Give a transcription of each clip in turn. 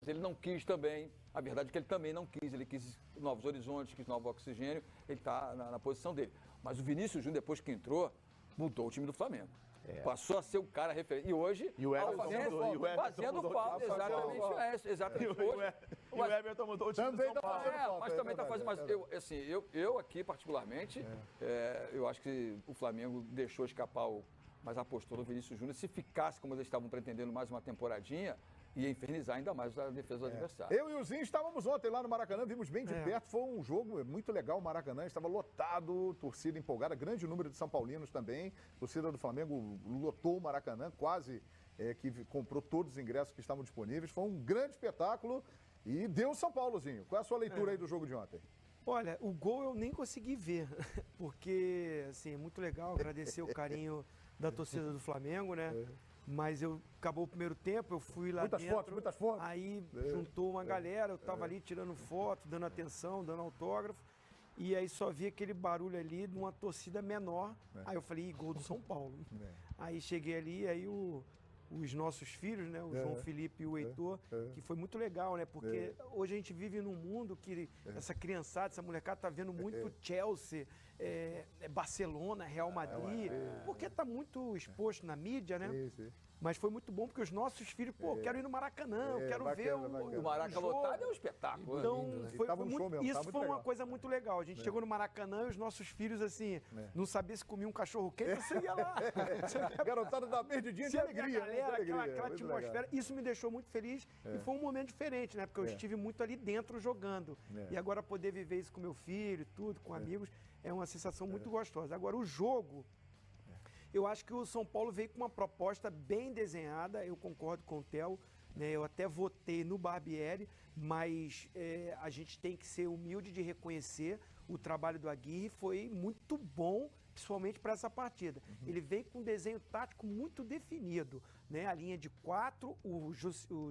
ele não quis também. A verdade é que ele também não quis. Ele quis novos horizontes, quis novo oxigênio. Ele está na posição dele. Mas o Vinícius Júnior, depois que entrou, mudou o time do Flamengo. Passou a ser o cara referente. E hoje, E o Everton mudou. fazendo falta. Exatamente. E o Everton mudou o time do São Paulo. Mas também está fazendo. Mas eu aqui, particularmente, eu acho que o Flamengo deixou escapar mas apostou no Vinícius Júnior. Se ficasse como eles estavam pretendendo mais uma temporadinha, ia infernizar ainda mais a defesa do adversário. Eu e o Zinho estávamos ontem lá no Maracanã, vimos bem de perto, foi um jogo muito legal, o Maracanã estava lotado, torcida empolgada, grande número de São Paulinos também, torcida do Flamengo lotou o Maracanã, quase que comprou todos os ingressos que estavam disponíveis, foi um grande espetáculo e deu São Paulozinho. Qual é a sua leitura aí do jogo de ontem? Olha, o gol eu nem consegui ver, porque, assim, é muito legal, agradecer o carinho da torcida do Flamengo, né? Mas acabou o primeiro tempo, eu fui lá dentro. Muitas fotos. Aí juntou uma galera, eu tava ali tirando foto, dando atenção, dando autógrafo. E aí só vi aquele barulho ali de uma torcida menor. Aí eu falei, gol do São Paulo. Aí cheguei ali, aí os nossos filhos, né? O João Felipe e o Heitor, que foi muito legal, né? Porque hoje a gente vive num mundo que essa criançada, essa molecada tá vendo muito Chelsea, Barcelona, Real Madrid, porque tá muito exposto na mídia, né? Sim. Mas foi muito bom, porque os nossos filhos, quero ir no Maracanã, eu quero ver o Maracanã lotado é um espetáculo. Então, lindo, né? Isso foi uma coisa muito legal. A gente chegou no Maracanã e os nossos filhos, assim, não sabia se comia um cachorro quente, você ia lá. Garotada da perdidinha de alegria. Aquela atmosfera. Isso me deixou muito feliz e foi um momento diferente, né? Porque eu estive muito ali dentro jogando. E agora poder viver isso com meu filho, tudo, com amigos, é uma sensação muito gostosa. Agora, o jogo... Eu acho que o São Paulo veio com uma proposta bem desenhada, eu concordo com o Theo, né? Eu até votei no Barbieri, mas a gente tem que ser humilde de reconhecer o trabalho do Aguirre, foi muito bom, principalmente para essa partida. Ele veio com um desenho tático muito definido, né? A linha de 4, o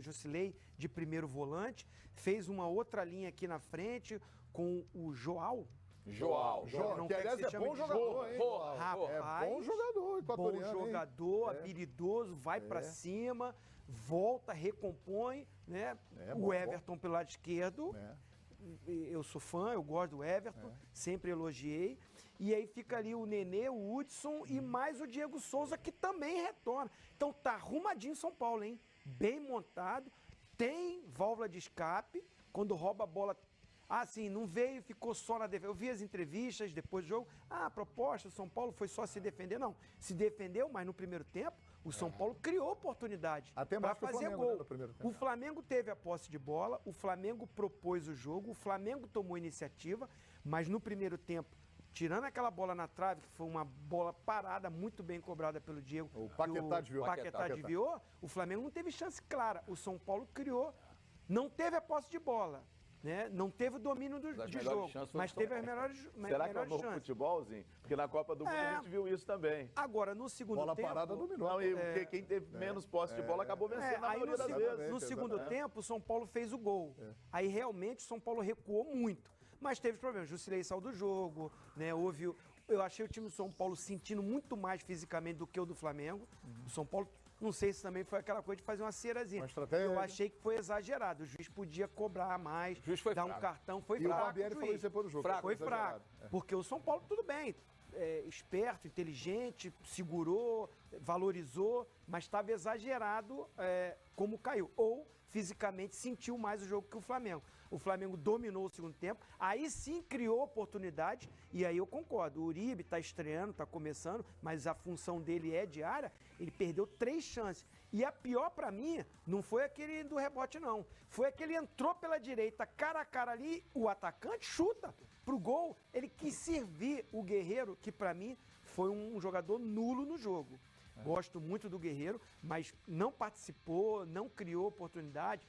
Jusilei de primeiro volante, fez uma outra linha aqui na frente com o João, que aliás é bom jogador, hein? Rapaz, bom jogador, equatoriano. Bom jogador, habilidoso, vai pra cima, volta, recompõe, né? O Everton pelo lado esquerdo. Eu sou fã, eu gosto do Everton, sempre elogiei. E aí fica ali o Nenê, o Hudson e mais o Diego Souza, que também retorna. Então tá arrumadinho São Paulo, hein? Bem montado, tem válvula de escape, quando rouba a bola. Sim, não veio, ficou só na defesa. Eu vi as entrevistas depois do jogo. A proposta, o São Paulo foi só se defender. Não, se defendeu, mas no primeiro tempo, o São Paulo criou oportunidade para fazer Flamengo, gol. né, no primeiro tempo. O Flamengo teve a posse de bola, o Flamengo propôs o jogo, o Flamengo tomou iniciativa, mas no primeiro tempo, tirando aquela bola na trave, que foi uma bola parada, muito bem cobrada pelo Diego. O Paquetá desviou. O Flamengo não teve chance clara. O São Paulo criou, não teve a posse de bola. Né? Não teve o domínio de jogo, mas teve as melhores Será que é o novo chances. futebolzinho? Porque na Copa do Mundo a gente viu isso também. Agora, no segundo bola tempo... parada dominou. Não, porque quem teve menos posse de bola acabou vencendo na maioria das vezes. No segundo tempo, o São Paulo fez o gol. Aí, realmente, o São Paulo recuou muito. Mas teve problemas. Jusilei saiu do jogo, né? Eu achei o time do São Paulo sentindo muito mais fisicamente do que o do Flamengo. O São Paulo... Não sei se também foi aquela coisa de fazer uma cerazinha. Eu achei que foi exagerado. O juiz podia cobrar mais, dar um cartão. Foi fraco. E o Barbieri falou isso depois do jogo. Foi fraco. Porque o São Paulo, tudo bem, esperto, inteligente, segurou, valorizou, mas estava exagerado como caiu. Ou fisicamente sentiu mais o jogo que o Flamengo. O Flamengo dominou o segundo tempo, aí sim criou oportunidade, e aí eu concordo. O Uribe está estreando, está começando, mas a função dele é diária, ele perdeu 3 chances. E a pior para mim não foi aquele do rebote, não. Foi aquele entrou pela direita, cara a cara ali, o atacante chuta pro gol. Ele quis servir o Guerreiro, que para mim foi um jogador nulo no jogo. Gosto muito do Guerreiro, mas não participou, não criou oportunidade,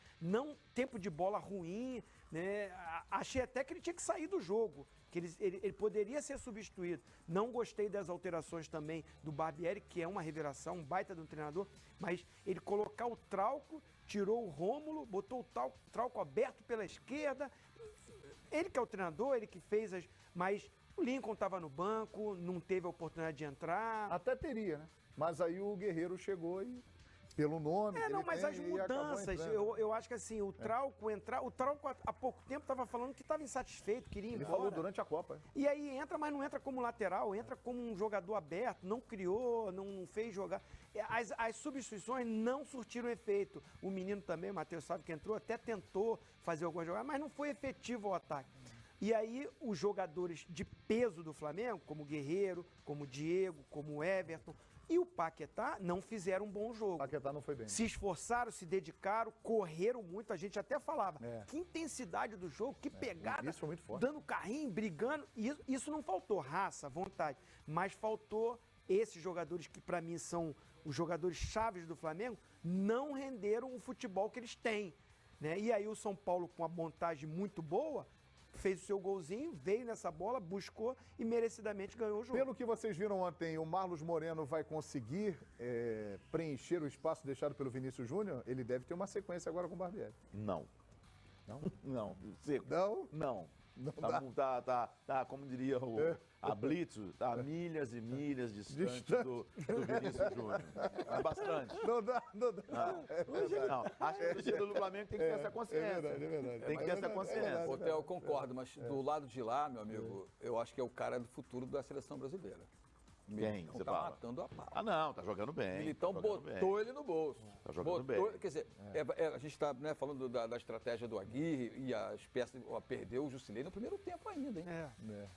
tempo de bola ruim, né? Achei até que ele tinha que sair do jogo, que ele poderia ser substituído. Não gostei das alterações também do Barbieri, que é uma revelação, um baita de um treinador, mas ele colocar o Trauco, tirou o Rômulo, botou o Trauco aberto pela esquerda. Ele que é o treinador, ele que fez mas o Lincoln estava no banco, não teve a oportunidade de entrar. Até teria, né? Mas aí o Guerreiro chegou e Pelo nome. Não, mas as mudanças, eu acho que assim, o Trauco há pouco tempo estava falando que estava insatisfeito, queria ir embora. Ele falou durante a Copa. E aí entra, mas não entra como lateral, entra como um jogador aberto, não criou, não fez jogar. As substituições não surtiram efeito. O menino também, o Matheus Sávio, que entrou, até tentou fazer algumas jogadas, mas não foi efetivo o ataque. E aí os jogadores de peso do Flamengo, como o Guerreiro, como o Diego, como o Everton, e o Paquetá não fizeram um bom jogo. O Paquetá não foi bem. Se esforçaram, se dedicaram, correram muito. A gente até falava, que intensidade do jogo, que pegada. Isso foi muito forte. Dando carrinho, brigando. Isso não faltou, raça, vontade. Mas faltou esses jogadores que para mim são os jogadores chaves do Flamengo, não renderam o futebol que eles têm. Né? E aí o São Paulo, com a montagem muito boa, fez o seu golzinho, veio nessa bola, buscou e merecidamente ganhou o jogo. Pelo que vocês viram ontem, o Marlos Moreno vai conseguir preencher o espaço deixado pelo Vinícius Júnior? Ele deve ter uma sequência agora com o Barbieri. Não. Não? Não. Seco. Não? Não. Não Tá, como diria a Blitz, tá a milhas e milhas distante do Vinícius Júnior. É bastante. Não dá. Não, acho que o torcedor do Flamengo tem que ter essa consciência. É verdade. Tem que ter essa consciência. Ô, Theo, eu concordo, mas do lado de lá, meu amigo, eu acho que é o cara do futuro da seleção brasileira. Quem você tá fala? matando a pau. Não, tá jogando bem. Militão botou ele no bolso. Tá jogando bem. Quer dizer, a gente está falando da estratégia do Aguirre e as peças, perdeu o Jusilei no primeiro tempo ainda, hein?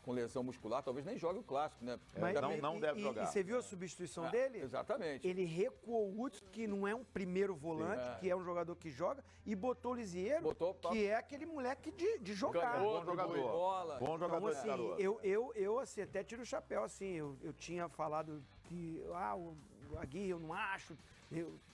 Com lesão muscular, talvez nem jogue o clássico, né? Mas, não deve jogar. E você viu a substituição dele? Exatamente. Ele recuou o Hudson, que não é um primeiro volante, que é um jogador que joga, e botou o Lisieiro, que é aquele moleque de jogar. Bom jogador. Bola. Bom jogador. Então, assim, eu assim, até tiro o chapéu, assim, eu tinha falado que o Aguirre eu não acho,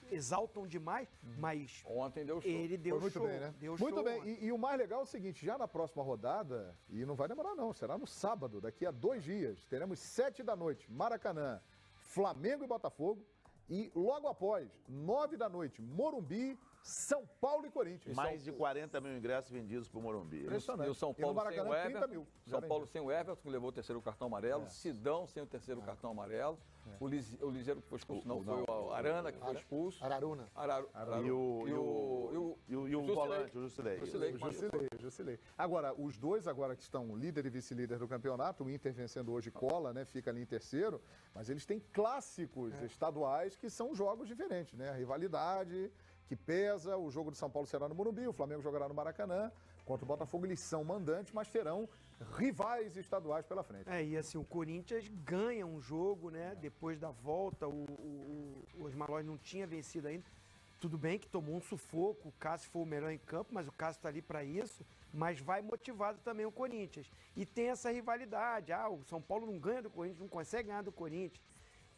exaltam demais, mas ontem deu show. Ele deu muito show. Bem, né? Deu muito show, bem. E o mais legal é o seguinte, já na próxima rodada, e não vai demorar não, será no sábado, daqui a 2 dias, teremos 7 da noite, Maracanã, Flamengo e Botafogo, e logo após, 9 da noite, Morumbi, São Paulo e Corinthians. Mais de 40 mil ingressos vendidos pro Morumbi. Impressionante. E o São Paulo sem o 30 Everton. mil. São Paulo sem o Everton, que levou o terceiro cartão amarelo. Sidão sem o terceiro cartão amarelo. O Liseiro que foi expulso, não, foi o Arana que foi expulso. Araruna. E o volante, o Jusilei. O Jusilei. Agora, os dois agora que estão líder e vice-líder do campeonato, o Inter vencendo hoje cola, né? Fica ali em terceiro, mas eles têm clássicos estaduais que são jogos diferentes, né? A rivalidade que pesa, o jogo do São Paulo será no Morumbi, o Flamengo jogará no Maracanã. Contra o Botafogo, eles são mandantes, mas terão rivais estaduais pela frente. E assim, o Corinthians ganha um jogo, né? Depois da volta, o Osmalói não tinha vencido ainda. Tudo bem que tomou um sufoco, o Cássio foi o melhor em campo, mas o Cássio está ali para isso. Mas vai motivado também o Corinthians. E tem essa rivalidade. O São Paulo não ganha do Corinthians, não consegue ganhar do Corinthians.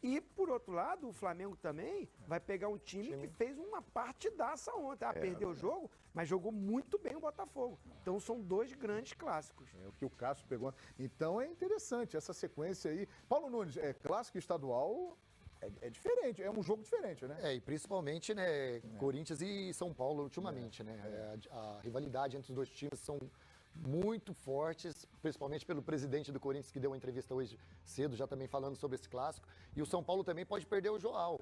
E, por outro lado, o Flamengo também vai pegar um time que fez uma partidaça ontem. Perdeu o jogo, mas jogou muito bem o Botafogo. Então, são 2 grandes clássicos. O que o Cássio pegou. Então, é interessante essa sequência aí. Paulo Nunes, clássico estadual é diferente, é um jogo diferente, né? E principalmente, né, Corinthians e São Paulo ultimamente, né? A rivalidade entre os dois times são muito fortes, principalmente pelo presidente do Corinthians, que deu uma entrevista hoje cedo, já também falando sobre esse clássico. E o São Paulo também pode perder o João.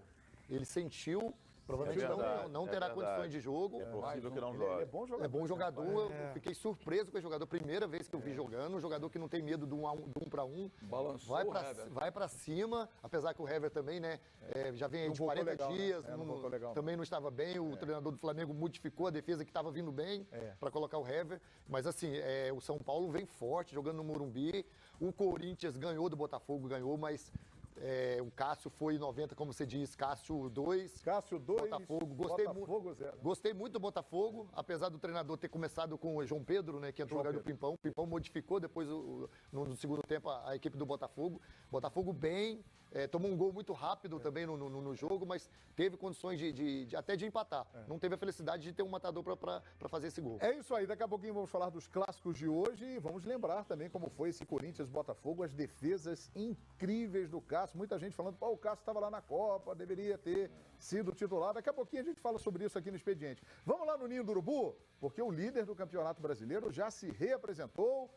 Ele sentiu, provavelmente não terá condições de jogo. É possível que não jogue. É bom jogador. Eu fiquei surpreso com esse jogador. Primeira vez que eu vi jogando, um jogador que não tem medo do 1 para 1. Balançou vai pra cima, apesar que o Hever também, né? Já vem aí de 40 dias, também não estava bem. O treinador do Flamengo modificou a defesa que estava vindo bem para colocar o Hever. Mas assim, o São Paulo vem forte, jogando no Morumbi. O Corinthians ganhou do Botafogo, mas o Cássio foi 90, como você diz, Cássio 2. Cássio 2, Botafogo. Botafogo 0. Gostei muito do Botafogo, apesar do treinador ter começado com o João Pedro, né, que entrou no lugar do Pimpão. O Pimpão modificou depois, no segundo tempo, a equipe do Botafogo. Botafogo bem, tomou um gol muito rápido também no jogo, mas teve condições até de empatar. Não teve a felicidade de ter um matador para fazer esse gol. É isso aí, daqui a pouquinho vamos falar dos clássicos de hoje e vamos lembrar também como foi esse Corinthians-Botafogo, as defesas incríveis do Cássio. Muita gente falando, o Cássio estava lá na Copa, deveria ter sido titular. Daqui a pouquinho a gente fala sobre isso aqui no Expediente. Vamos lá no Ninho do Urubu, porque o líder do Campeonato Brasileiro já se reapresentou.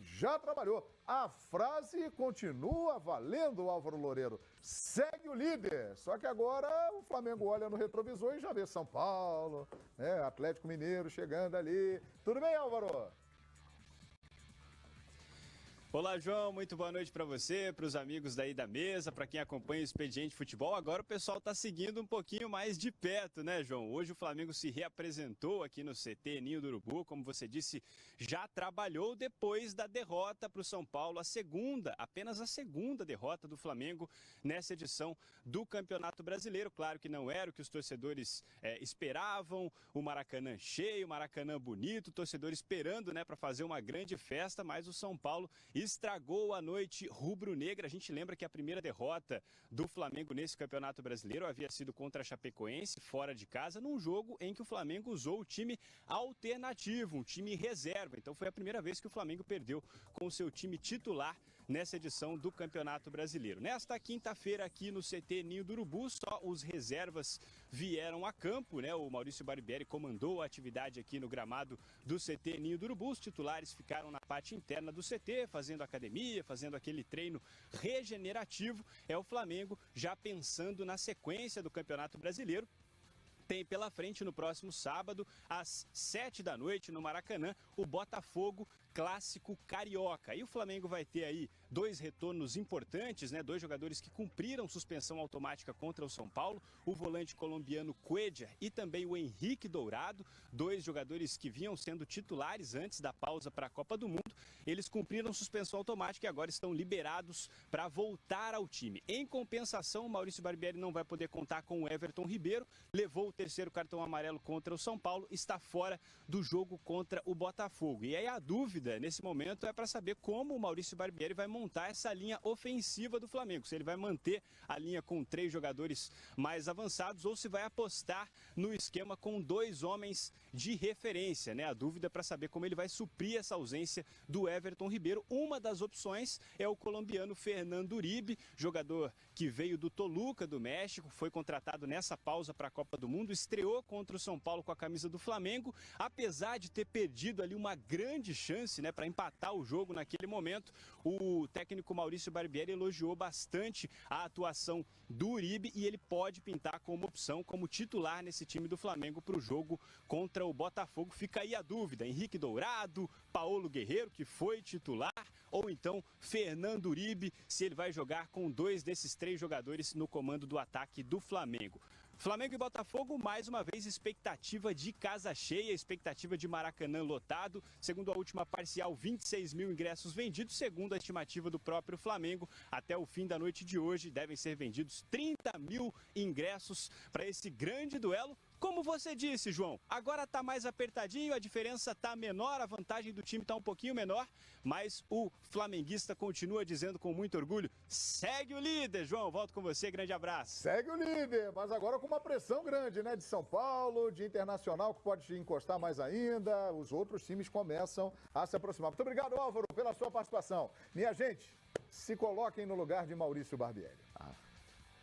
já trabalhou. A frase continua valendo, Álvaro Loureiro. Segue o líder. Só que agora o Flamengo olha no retrovisor e já vê São Paulo, né? Atlético Mineiro chegando ali. Tudo bem, Álvaro? Olá, João, muito boa noite para você, para os amigos daí da mesa, para quem acompanha o Expediente Futebol. Agora o pessoal está seguindo um pouquinho mais de perto, né, João? Hoje o Flamengo se reapresentou aqui no CT Ninho do Urubu, como você disse, já trabalhou depois da derrota para o São Paulo, apenas a segunda derrota do Flamengo nessa edição do Campeonato Brasileiro. Claro que não era o que os torcedores esperavam, o Maracanã cheio, o Maracanã bonito, o torcedor esperando, né, para fazer uma grande festa, mas o São Paulo estragou a noite rubro-negra. A gente lembra que a primeira derrota do Flamengo nesse Campeonato Brasileiro havia sido contra a Chapecoense, fora de casa, num jogo em que o Flamengo usou o time alternativo, um time reserva. Então foi a primeira vez que o Flamengo perdeu com o seu time titular nessa edição do Campeonato Brasileiro. Nesta quinta-feira aqui no CT Ninho do Urubu, só os reservas vieram a campo, né? O Maurício Barbieri comandou a atividade aqui no gramado do CT Ninho do Urubu. Os titulares ficaram na parte interna do CT, fazendo academia, fazendo aquele treino regenerativo. É o Flamengo já pensando na sequência do Campeonato Brasileiro. Tem pela frente no próximo sábado, às 7 da noite, no Maracanã, o Botafogo Clássico Carioca. E o Flamengo vai ter aí 2 retornos importantes, né? 2 jogadores que cumpriram suspensão automática contra o São Paulo, o volante colombiano Cuéllar e também o Henrique Dourado, 2 jogadores que vinham sendo titulares antes da pausa para a Copa do Mundo. Eles cumpriram suspensão automática e agora estão liberados para voltar ao time. Em compensação, o Maurício Barbieri não vai poder contar com o Everton Ribeiro, levou o 3º cartão amarelo contra o São Paulo, está fora do jogo contra o Botafogo. E aí a dúvida nesse momento é para saber como o Maurício Barbieri vai montar essa linha ofensiva do Flamengo. Se ele vai manter a linha com 3 jogadores mais avançados ou se vai apostar no esquema com 2 homens de referência, né? A dúvida é para saber como ele vai suprir essa ausência do Everton Ribeiro. Uma das opções é o colombiano Fernando Uribe, jogador que veio do Toluca, do México, foi contratado nessa pausa para a Copa do Mundo, estreou contra o São Paulo com a camisa do Flamengo, apesar de ter perdido ali uma grande chance, né, para empatar o jogo naquele momento. O técnico Maurício Barbieri elogiou bastante a atuação do Uribe e ele pode pintar como opção, como titular nesse time do Flamengo para o jogo contra o Botafogo. Fica aí a dúvida, Henrique Dourado, Paulo Guerreiro, que foi titular, ou então Fernando Uribe, se ele vai jogar com 2 desses 3 jogadores no comando do ataque do Flamengo. Flamengo e Botafogo, mais uma vez, expectativa de casa cheia, expectativa de Maracanã lotado. Segundo a última parcial, 26 mil ingressos vendidos. Segundo a estimativa do próprio Flamengo, até o fim da noite de hoje, devem ser vendidos 30 mil ingressos para esse grande duelo. Como você disse, João, agora está mais apertadinho, a diferença está menor, a vantagem do time está um pouquinho menor, mas o flamenguista continua dizendo com muito orgulho, segue o líder, João, volto com você, grande abraço. Segue o líder, mas agora com uma pressão grande, né, de São Paulo, de Internacional, que pode encostar mais ainda, os outros times começam a se aproximar. Muito obrigado, Álvaro, pela sua participação. Minha gente, se coloquem no lugar de Maurício Barbieri.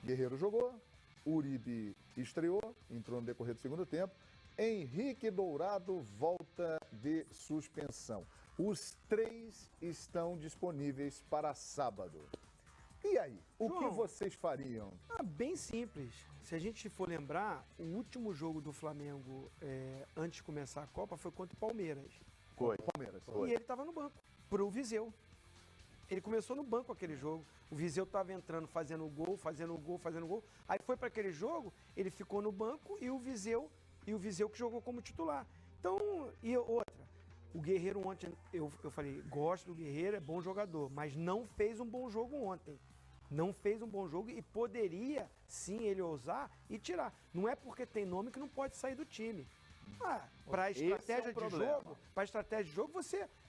Guerreiro jogou, Uribe estreou, entrou no decorrer do segundo tempo. Henrique Dourado volta de suspensão. Os 3 estão disponíveis para sábado. E aí, o que vocês fariam? Bem simples. Se a gente for lembrar, o último jogo do Flamengo antes de começar a Copa foi contra o Palmeiras. Foi. Palmeiras. E ele estava no banco, pro Viseu. Ele começou no banco aquele jogo. O Viseu estava entrando, fazendo gol. Aí foi para aquele jogo, ele ficou no banco e o Viseu que jogou como titular. Então, e outra, o Guerreiro ontem, eu falei, gosto do Guerreiro, é bom jogador, mas não fez um bom jogo ontem. Não fez um bom jogo e poderia, sim, ele ousar e tirar. Não é porque tem nome que não pode sair do time. Para estratégia de jogo,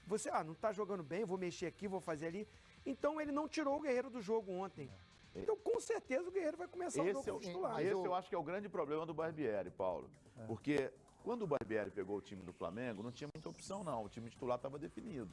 você não está jogando bem, vou mexer aqui, vou fazer ali. Então ele não tirou o Guerreiro do jogo ontem. Então com certeza o Guerreiro vai começar o jogo como titular. Esse eu acho que é o grande problema do Barbieri, Paulo. Porque quando o Barbieri pegou o time do Flamengo, não tinha muita opção não, o time titular estava definido.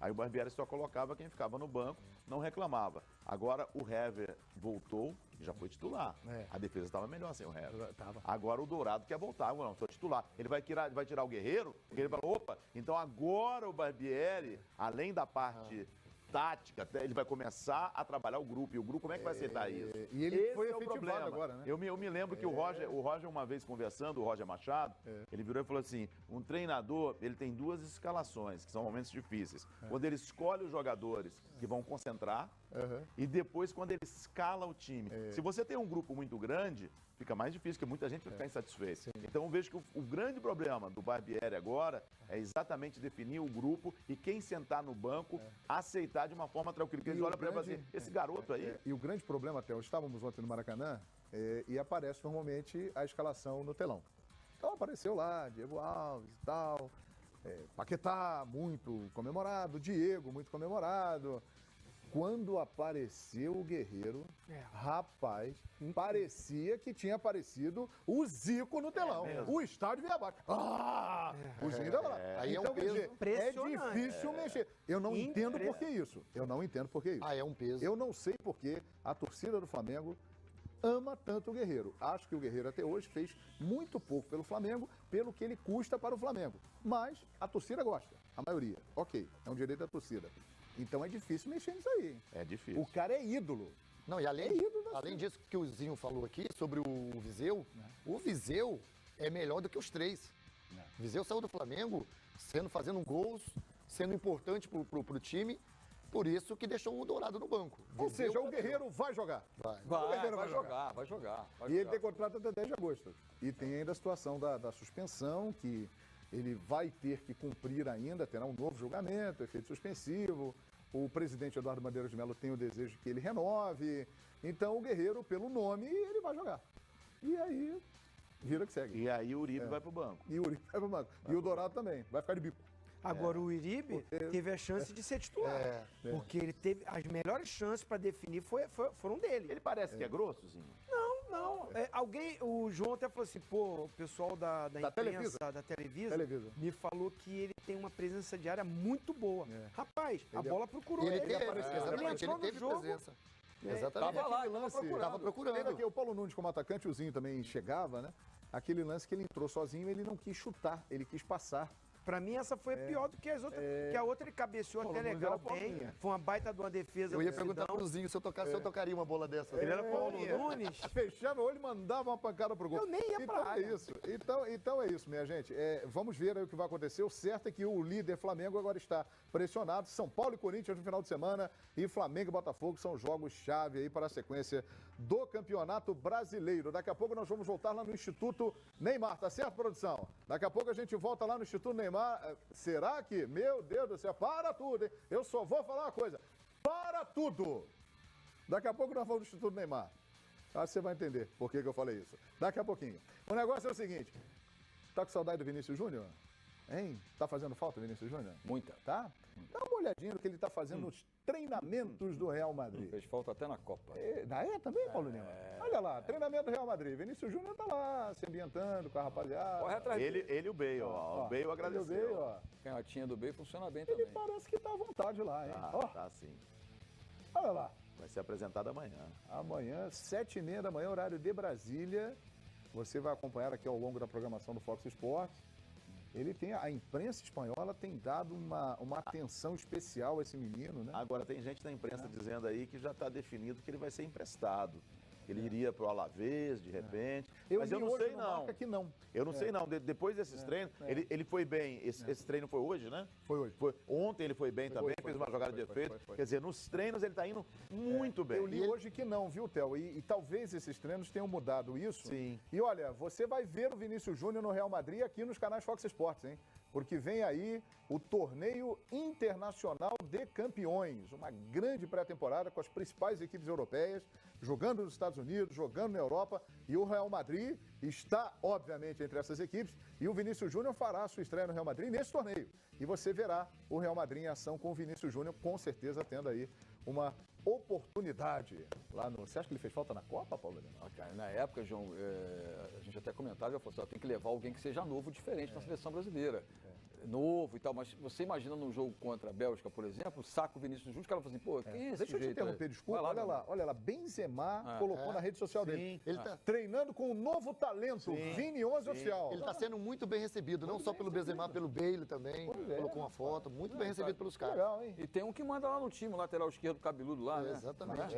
Aí o Barbieri só colocava quem ficava no banco, não reclamava. Agora o Hever voltou, já foi titular. É. A defesa estava melhor sem o Hever. Tava. Agora o Dourado quer voltar. Agora não, sou titular. Ele vai tirar o Guerreiro, porque ele fala, opa, então agora o Barbieri, além da parte tática, ele vai começar a trabalhar o grupo. E o grupo, como é que vai aceitar isso? E ele Esse foi é o efetivado problema. agora, né? Eu me lembro que o Roger, uma vez conversando, o Roger Machado, ele virou e falou assim, um treinador, ele tem duas escalações, que são momentos difíceis. Quando ele escolhe os jogadores que vão concentrar e depois quando ele escala o time. Se você tem um grupo muito grande, fica mais difícil, porque muita gente vai ficar insatisfeita. Então eu vejo que o grande problema do Barbieri agora é exatamente definir o grupo e quem sentar no banco aceitar de uma forma tranquila. Porque eles olham para ele e falam assim, esse garoto aí... E o grande problema, Theo, estávamos ontem no Maracanã e aparece normalmente a escalação no telão. Então apareceu lá, Diego Alves e tal, Paquetá, muito comemorado, Diego, muito comemorado. Quando apareceu o Guerreiro, rapaz, parecia que tinha aparecido o Zico no telão. O estádio veio abaixo. O Zico tava lá. Aí então, é um peso é difícil mexer. Eu não entendo por que isso. Eu não entendo por que isso. É um peso. Eu não sei por que a torcida do Flamengo ama tanto o Guerreiro. Acho que o Guerreiro até hoje fez muito pouco pelo Flamengo, pelo que ele custa para o Flamengo. Mas a torcida gosta, a maioria. Ok, é um direito da torcida. Então é difícil mexer nisso aí. É difícil. O cara é ídolo. Não, e além disso que o Zinho falou aqui sobre o Viseu, o Viseu é melhor do que os três. O Viseu saiu do Flamengo fazendo gols, sendo importante pro time, por isso que deixou o Dourado no banco. Ou seja, o Guerreiro vai jogar. Vai jogar. E ele tem contrato até 10 de agosto. E tem ainda a situação da suspensão, que ele vai ter que cumprir ainda, terá um novo julgamento, efeito suspensivo. O presidente Eduardo Bandeira de Mello tem o desejo que ele renove. Então o Guerreiro, pelo nome, ele vai jogar. E aí, vira que segue. E aí o Uribe vai pro banco. E o Uribe vai pro banco. E o Dourado também, vai ficar de bico. Agora o Uribe teve a chance de ser titular. Porque ele teve as melhores chances para definir foram dele. Ele parece que é grossozinho. Não. O João até falou assim, pô, o pessoal da imprensa, da Televisa, me falou que ele tem uma presença diária muito boa. Rapaz, a bola procurou ele. Ele teve presença. Exatamente. Tava lá, tava procurando. Teve aqui, o Paulo Nunes como atacante, o Zinho também chegava, né? Aquele lance que ele entrou sozinho, ele não quis chutar, ele quis passar. Pra mim, essa foi pior do que as outras. Que a outra ele cabeceou até legal, bem. Foi uma baita de uma defesa. Eu ia perguntar pro Zinho se eu tocaria uma bola dessa. Ele era Paulo Nunes. Fechava o olho e mandava uma pancada pro gol. Eu nem ia pra área. Então é isso, minha gente. Vamos ver aí o que vai acontecer. O certo é que o líder Flamengo agora está pressionado. São Paulo e Corinthians no final de semana. E Flamengo e Botafogo são jogos-chave aí para a sequência do Campeonato Brasileiro. Daqui a pouco nós vamos voltar lá no Instituto Neymar. Tá certo, produção? Daqui a pouco a gente volta lá no Instituto Neymar. Será que? Meu Deus do céu, para tudo, hein? Eu só vou falar uma coisa. Para tudo! Daqui a pouco nós vamos no Instituto Neymar. Acho que você vai entender por que eu falei isso. Daqui a pouquinho. O negócio é o seguinte. Tá com saudade do Vinícius Júnior? Hein? Tá fazendo falta o Vinícius Júnior? Muita. Tá? Dá uma olhadinha no que ele tá fazendo nos treinamentos do Real Madrid. Fez falta até na Copa. Também, Paulo Lima? Olha lá, treinamento do Real Madrid. Vinícius Júnior tá lá, se ambientando com a rapaziada. Corre atrás Ele e o Bale, ó. O Bale agradeceu. ó. A canhotinha do Bale funciona bem Ele também. parece que tá à vontade lá, hein? Tá sim. Olha lá. Vai ser apresentado amanhã. Amanhã, 7h30 da manhã, horário de Brasília. Você vai acompanhar aqui ao longo da programação do Fox Sports. A imprensa espanhola tem dado uma atenção especial a esse menino, né? Agora, tem gente na imprensa dizendo aí que já está definido que ele vai ser emprestado. Ele iria para o Alavés, de repente. Mas eu não sei, não. Que não. Eu não sei, não. Depois desses treinos, ele foi bem. Esse treino foi hoje, né? Foi hoje. Ontem ele foi bem também, fez uma jogada de efeito. Quer dizer, nos treinos ele está indo muito bem. Eu li hoje que não, viu, Theo? E talvez esses treinos tenham mudado isso. Sim. E olha, você vai ver o Vinícius Júnior no Real Madrid aqui nos canais Fox Sports, hein? Porque vem aí o Torneio Internacional de Campeões, uma grande pré-temporada com as principais equipes europeias, jogando nos Estados Unidos, jogando na Europa, e o Real Madrid está, obviamente, entre essas equipes, e o Vinícius Júnior fará a sua estreia no Real Madrid nesse torneio. E você verá o Real Madrid em ação com o Vinícius Júnior, com certeza tendo aí uma oportunidade lá no... Você acha que ele fez falta na Copa, Paulo? Na época, João, a gente até comentava, eu falei assim, tem que levar alguém que seja novo, diferente na seleção brasileira. novo e tal, mas você imagina num jogo contra a Bélgica, por exemplo, saca o Vinícius Júnior, o cara fala assim, pô, quem é esse Deixa eu te sujeito? interromper, desculpa. Olha lá, Benzema colocou na rede social dele. Ele tá Treinando com um novo talento, Vini 11 oficial. Ele está sendo muito bem recebido, não só pelo Benzema, pelo Bale também. Colocou uma foto, muito bem recebido pelos caras. Legal, hein? E tem um que manda lá no time, o lateral esquerdo cabeludo lá, né? Exatamente.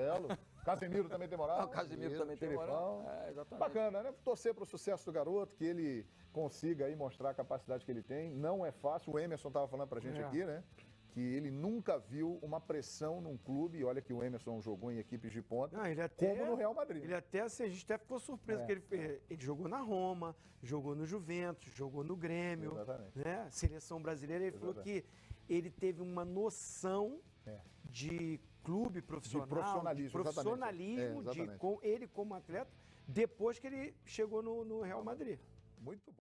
Casemiro também tem moral. O Casemiro também tem moral. Exatamente. Bacana, né? Torcer para o sucesso do garoto, que ele consiga aí mostrar a capacidade que ele tem. Não é fácil. O Emerson estava falando pra gente aqui, né? Que ele nunca viu uma pressão num clube. E olha que o Emerson jogou em equipes de ponta, como no Real Madrid. Ele até, assim, a gente até ficou surpreso, porque ele jogou na Roma, jogou no Juventus, jogou no Grêmio, né? Seleção brasileira. Ele falou que ele teve uma noção de clube profissional, de profissionalismo, ele como atleta, depois que ele chegou no Real Madrid. Muito bom.